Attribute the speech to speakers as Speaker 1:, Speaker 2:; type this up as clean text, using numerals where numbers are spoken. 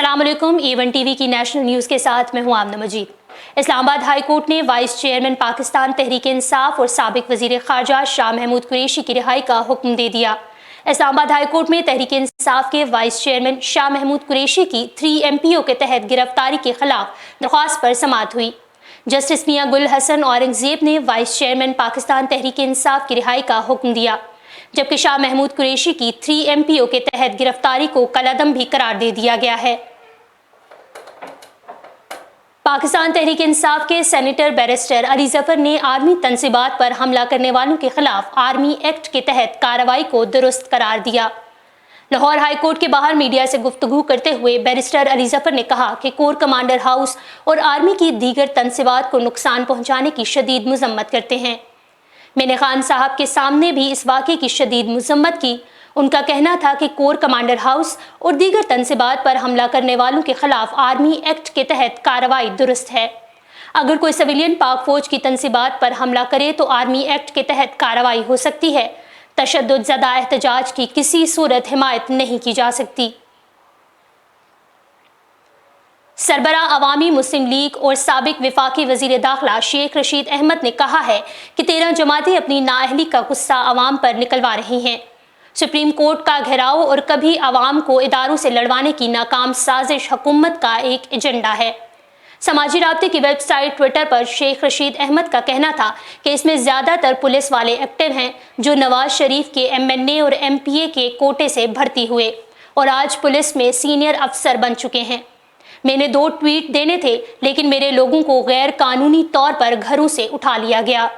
Speaker 1: अस्सलाम वालेकुम। A1 TV की नेशनल न्यूज़ के साथ मैं हूं आमना मजीद। इस्लामाबाद हाई कोर्ट ने वाइस चेयरमैन पाकिस्तान तहरीक इंसाफ और साबिक वजीर खारजा शाह महमूद कुरैशी की रिहाई का हुक्म दे दिया। इस्लामाबाद हाई कोर्ट में तहरीक इंसाफ के वाइस चेयरमैन शाह महमूद कुरैशी की 3 MPO के तहत गिरफ्तारी के खिलाफ दरख्वास्त पर समाअत हुई। जस्टिस मियां गुल हसन औरंगजेब ने वाइस चेयरमैन पाकिस्तान तहरीक इंसाफ की रिहाई का हुक्म दिया, जबकि शाह महमूद कुरैशी की 3 MPO के तहत गिरफ्तारी को कलअदम भी करार दे दिया गया है। पाकिस्तान तहरीक इंसाफ के सेनेटर बैरिस्टर अली जफर ने आर्मी तनसीबात पर हमला करने वालों के खिलाफ आर्मी एक्ट के तहत कार्रवाई को दुरुस्त करार दिया। लाहौर हाई कोर्ट के बाहर मीडिया से गुफ्तगू करते हुए बैरिस्टर अली जफर ने कहा कि कोर कमांडर हाउस और आर्मी की दीगर तनसीबात को नुकसान पहुंचाने की शदीद मजम्मत करते हैं। मैंने खान साहब के सामने भी इस वाक़े की शदीद मजम्मत की। उनका कहना था कि कोर कमांडर हाउस और दीगर तनसीबात पर हमला करने वालों के खिलाफ आर्मी एक्ट के तहत कार्रवाई दुरुस्त है। अगर कोई सिविलियन पाक फौज की तनसीबात पर हमला करे तो आर्मी एक्ट के तहत कार्रवाई हो सकती है। तशद्दुद ज़दा एहतजाज की किसी सूरत हिमायत नहीं की जा सकती। सरबराह अवामी मुस्लिम लीग और साबिक विफाकी वजीर दाखिला शेख रशीद अहमद ने कहा है कि 13 जमातें अपनी नाअहली का गुस्सा अवाम पर निकलवा रही हैं। सुप्रीम कोर्ट का घेराव और कभी अवाम को इदारों से लड़वाने की नाकाम साजिश हुकूमत का एक एजेंडा है। समाजी राब्ते की वेबसाइट ट्विटर पर शेख रशीद अहमद का कहना था कि इसमें ज़्यादातर पुलिस वाले एक्टिव हैं जो नवाज शरीफ के MNA और MPA के कोटे से भर्ती हुए और आज पुलिस में सीनियर अफसर बन चुके हैं। मैंने 2 ट्वीट देने थे, लेकिन मेरे लोगों को गैर कानूनी तौर पर घरों से उठा लिया गया।